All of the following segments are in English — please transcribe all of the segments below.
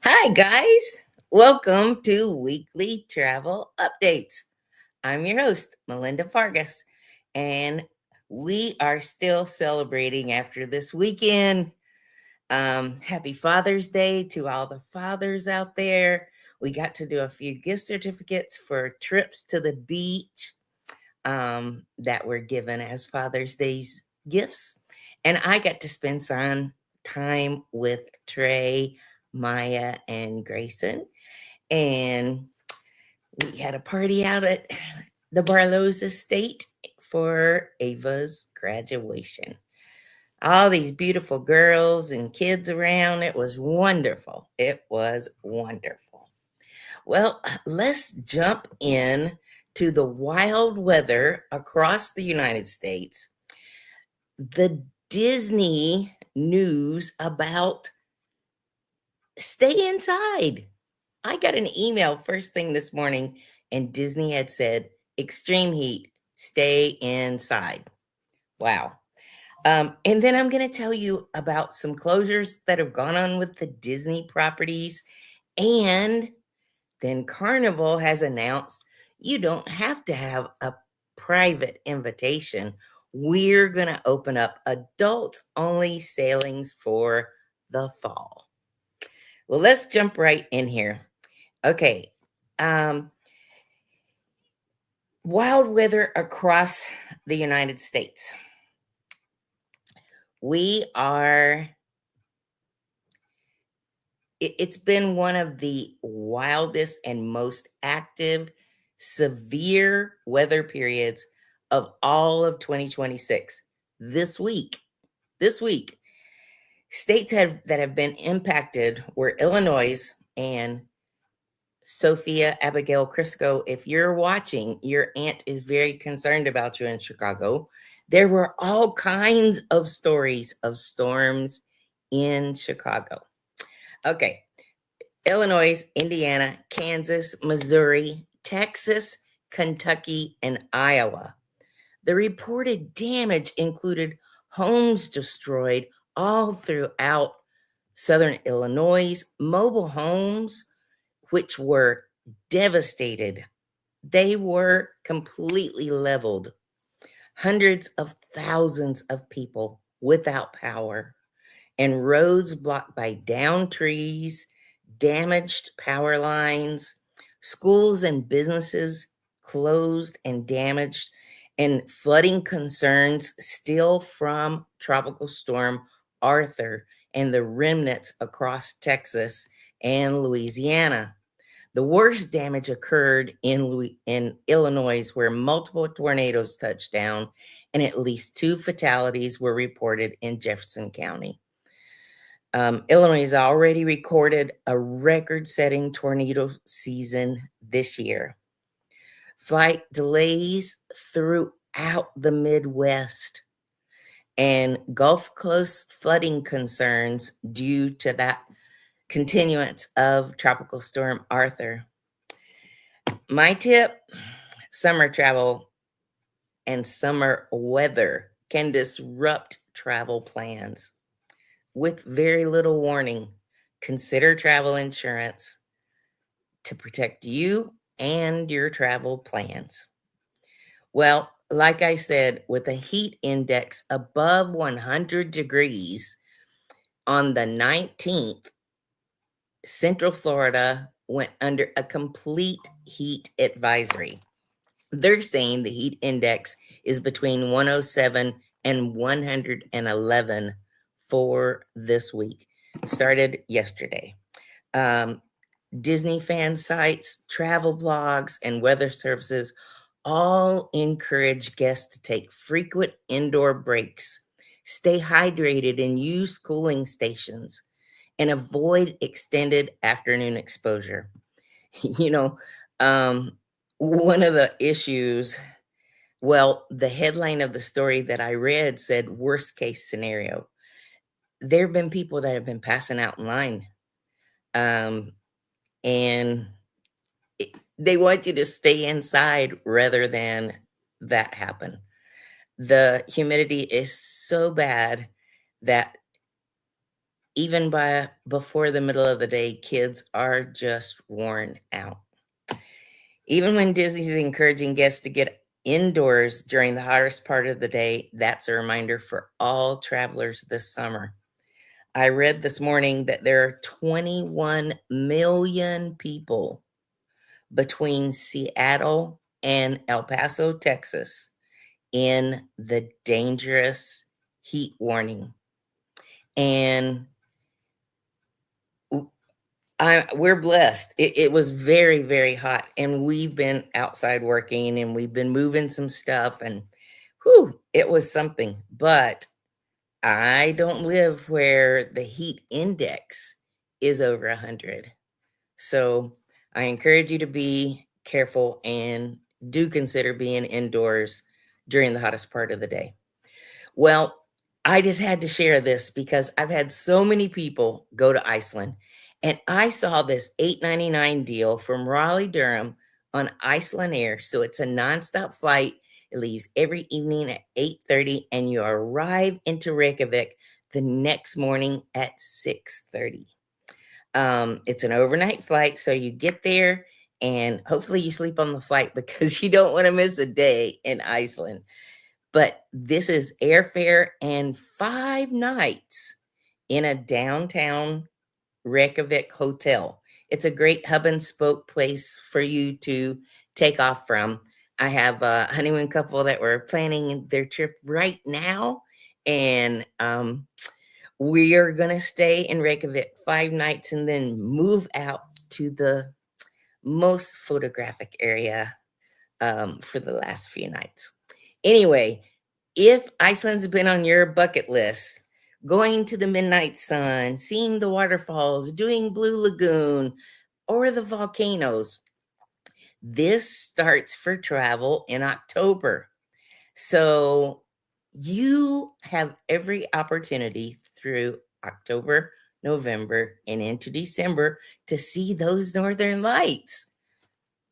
Hi, guys. Welcome to Weekly Travel Updates. I'm your host, Melinda Fargis, and we are still celebrating after this weekend. Happy Father's Day to all the fathers out there. We got to do a few gift certificates for trips to the beach that were given as Father's Day's gifts. And I got to spend some time with Trey, Maya, and Grayson. And we had a party out at the Barlow's estate for Ava's graduation. All these beautiful girls and kids around. It was wonderful. It was wonderful. Well, let's jump in to the wild weather across the United States. The Disney news about stay inside. I got an email first thing this morning, and Disney had said, extreme heat, stay inside. Wow. And then I'm going to tell you about some closures that have gone on with the Disney properties. And then Carnival has announced you don't have to have a private invitation. We're going to open up adults only sailings for the fall. Well, let's jump right in here. Okay. Um, Wild weather across the United States. We are, it's been one of the wildest and most active, severe weather periods of all of 2026. This week, states that have been impacted were Illinois and Sophia Abigail Crisco. If you're watching, your aunt is very concerned about you in Chicago. There were all kinds of stories of storms in Chicago. Okay. Illinois, Indiana, Kansas, Missouri, Texas, Kentucky, and Iowa. The reported damage included homes destroyed all throughout southern Illinois, mobile homes, which were devastated. They were completely leveled. Hundreds of thousands of people without power, and roads blocked by downed trees, damaged power lines, schools and businesses closed and damaged, and flooding concerns still from Tropical Storm Arthur and the remnants across Texas and Louisiana. The worst damage occurred in Illinois, where multiple tornadoes touched down, and at least 2 fatalities were reported in Jefferson County. Illinois has already recorded a record-setting tornado season this year. Flight delays throughout the Midwest and Gulf Coast flooding concerns due to that continuance of Tropical Storm Arthur. My tip, summer travel and summer weather can disrupt travel plans. With very little warning, consider travel insurance to protect you and your travel plans. Well, like I said, with a heat index above 100 degrees on the 19th, Central Florida went under a complete heat advisory. They're saying the heat index is between 107 and 111 for this week. Started yesterday. Disney fan sites, travel blogs, and weather services all encourage guests to take frequent indoor breaks, stay hydrated, and use cooling stations, and avoid extended afternoon exposure. You know, one of the issues, well, the headline of the story that I read said worst case scenario. There have been people that have been passing out in line. And they want you to stay inside rather than that happen. The humidity is so bad that even by before the middle of the day, kids are just worn out. Even when Disney's encouraging guests to get indoors during the hottest part of the day, that's a reminder for all travelers this summer. I read this morning that there are 21 million people between Seattle and El Paso, Texas, in the dangerous heat warning. And we're blessed. It was very, very hot, and we've been outside working, and we've been moving some stuff, and whew, it was something. But I don't live where the heat index is over 100. So I encourage you to be careful and do consider being indoors during the hottest part of the day. Well, I just had to share this because I've had so many people go to Iceland, and I saw this $8.99 deal from Raleigh, Durham on Iceland Air. So it's a nonstop flight. It leaves every evening at 8:30, and you arrive into Reykjavik the next morning at 6:30. It's an overnight flight, so you get there and hopefully you sleep on the flight because you don't want to miss a day in Iceland. But this is airfare and 5 nights in a downtown Reykjavik hotel. It's a great hub and spoke place for you to take off from. I have a honeymoon couple that were planning their trip right now, and we are going to stay in Reykjavik 5 nights and then move out to the most photographic area for the last few nights. Anyway, if Iceland's been on your bucket list, going to the midnight sun, seeing the waterfalls, doing Blue Lagoon, or the volcanoes, this starts for travel in October. So you have every opportunity through October, November, and into December to see those northern lights.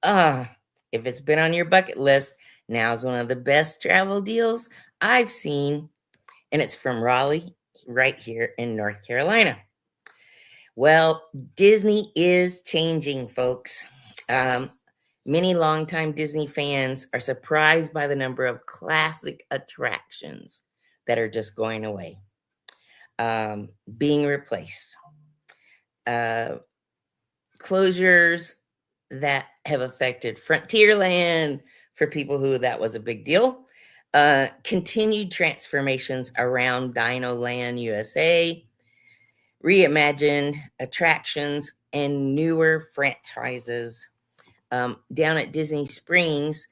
If it's been on your bucket list, now's one of the best travel deals I've seen, and it's from Raleigh, right here in North Carolina. Well, Disney is changing, folks. Many longtime Disney fans are surprised by the number of classic attractions that are just going away, being replaced. Closures that have affected Frontierland for people who that was a big deal. Continued transformations around Dino Land USA, reimagined attractions, and newer franchises. Down at Disney Springs,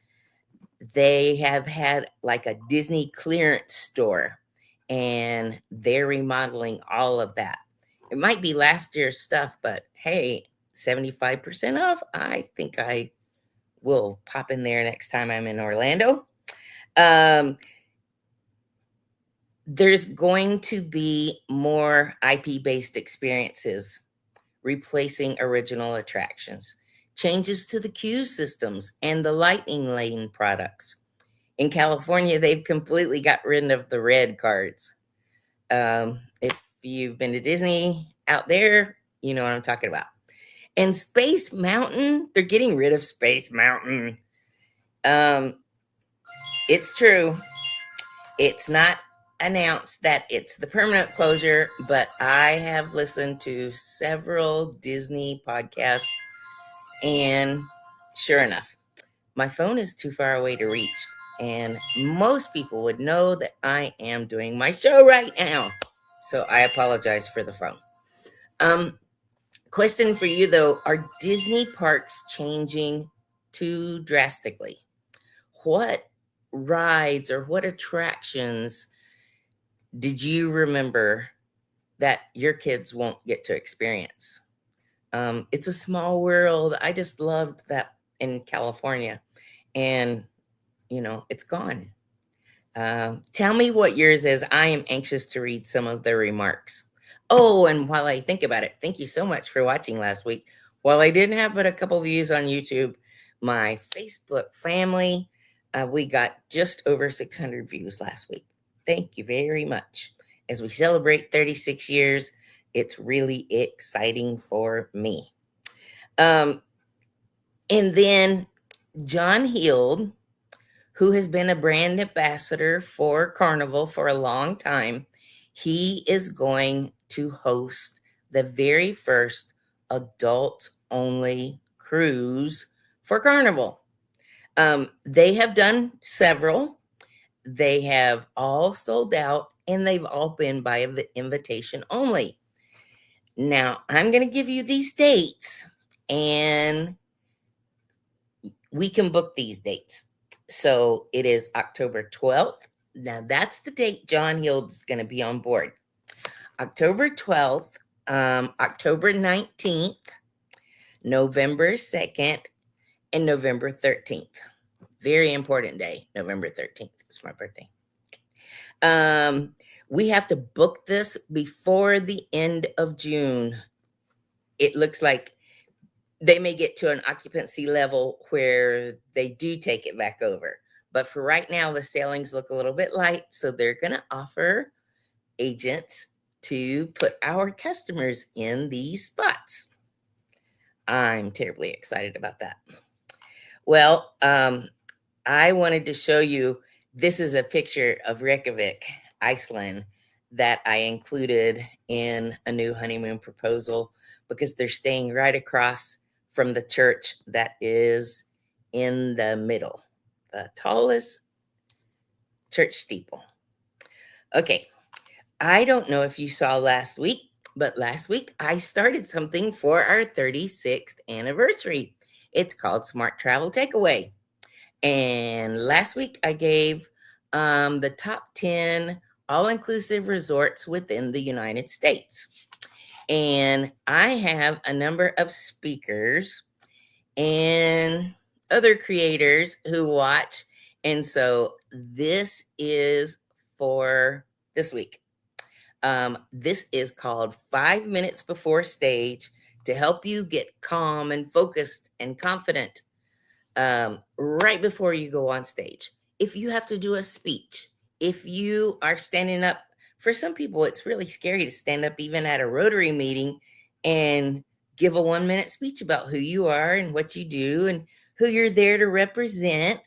they have had like a Disney clearance store, and they're remodeling all of that. It might be last year's stuff, but hey, 75% off. I think I will pop in there next time I'm in Orlando. There's going to be more IP-based experiences replacing original attractions, changes to the queue systems and the lightning lane products. In California, they've completely got rid of the red cards. If you've been to Disney out there, you know what I'm talking about. And Space Mountain, they're getting rid of Space Mountain. It's true. It's not announced that it's the permanent closure, but I have listened to several Disney podcasts, and sure enough, my phone is too far away to reach, and most people would know that I am doing my show right now, so I apologize for the phone. Question for you though, are Disney parks changing too drastically? What rides or what attractions did you remember that your kids won't get to experience? It's a small world. I just loved that in California, and it's gone. Tell me what yours is. I am anxious to read some of the remarks. Oh, and while I think about it, thank you so much for watching last week. While I didn't have but a couple views on YouTube, my Facebook family, we got just over 600 views last week. Thank you very much. As we celebrate 36 years, It's really exciting for me. Um, and then John Heald, who has been a brand ambassador for Carnival for a long time, he is going to host the very first adult only cruise for Carnival. They have done several. They have all sold out and they've all been by invitation only. Now, I'm going to give you these dates and we can book these dates. So it is October 12th. Now, that's the date John Heald is going to be on board. October 12th, October 19th, November 2nd, and November 13th. Very important day, November 13th. It's my birthday. We have to book this before the end of June. It looks like they may get to an occupancy level where they do take it back over. But for right now, the sailings look a little bit light. So they're going to offer agents to put our customers in these spots. I'm terribly excited about that. Well, I wanted to show you, this is a picture of Reykjavik, Iceland, that I included in a new honeymoon proposal because they're staying right across from the church that is in the middle, the tallest church steeple. Okay, I don't know if you saw last week, but last week I started something for our 36th anniversary. It's called Smart Travel Takeaway. And last week I gave the top 10 all-inclusive resorts within the United States. And I have a number of speakers and other creators who watch. And so this is for this week. This is called 5 Minutes Before Stage to help you get calm and focused and confident right before you go on stage. If you have to do a speech, if you are standing up, for some people, it's really scary to stand up even at a Rotary meeting and give a 1-minute speech about who you are and what you do and who you're there to represent.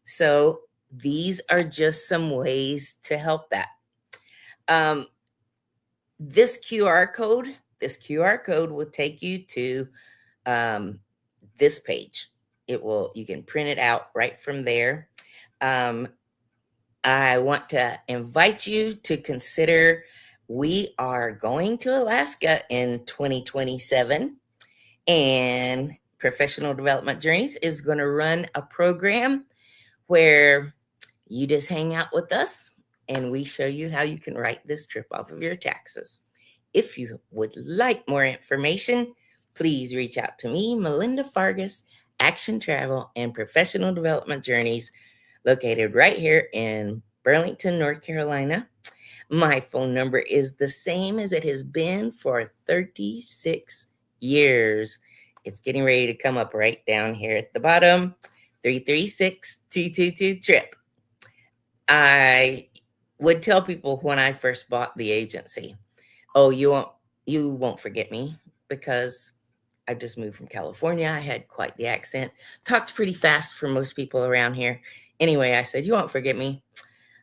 So these are just some ways to help that. This QR code will take you to this page. You can print it out right from there. I want to invite you to consider, we are going to Alaska in 2027, and Professional Development Journeys is going to run a program where you just hang out with us and we show you how you can write this trip off of your taxes. If you would like more information, please reach out to me, Melinda Fargis, Action Travel and Professional Development Journeys, located right here in Burlington, North Carolina. My phone number is the same as it has been for 36 years. It's getting ready to come up right down here at the bottom, 336-222-TRIP. I would tell people when I first bought the agency, oh, you won't forget me, because I just moved from California. I had quite the accent, talked pretty fast for most people around here. Anyway, I said, you won't forget me.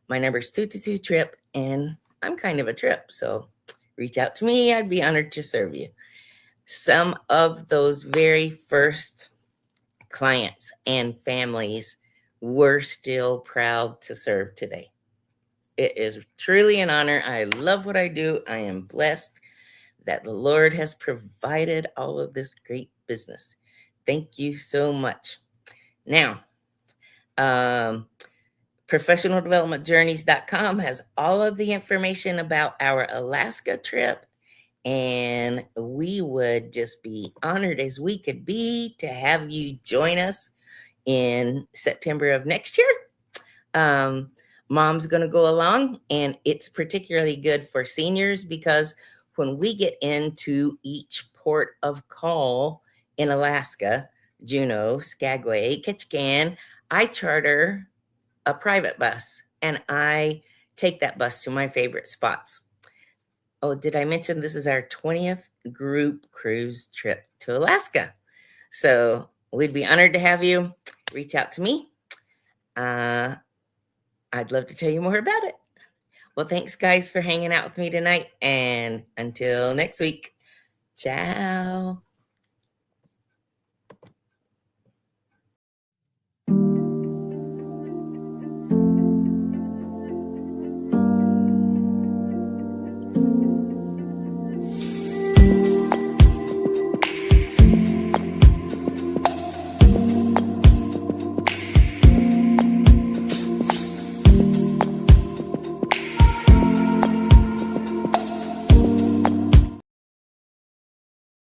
My number's 222-TRIP, and I'm kind of a trip, so reach out to me. I'd be honored to serve you. Some of those very first clients and families we're still proud to serve today. It is truly an honor. I love what I do. I am blessed that the Lord has provided all of this great business. Thank you so much. Now, professionaldevelopmentjourneys.com has all of the information about our Alaska trip, and we would just be honored as we could be to have you join us in September of next year. Mom's going to go along, and it's particularly good for seniors because when we get into each port of call in Alaska, Juneau, Skagway, Ketchikan, I charter a private bus and I take that bus to my favorite spots. Oh, did I mention this is our 20th group cruise trip to Alaska? So we'd be honored to have you. Reach out to me. I'd love to tell you more about it. Well, thanks, guys, for hanging out with me tonight. And until next week, ciao.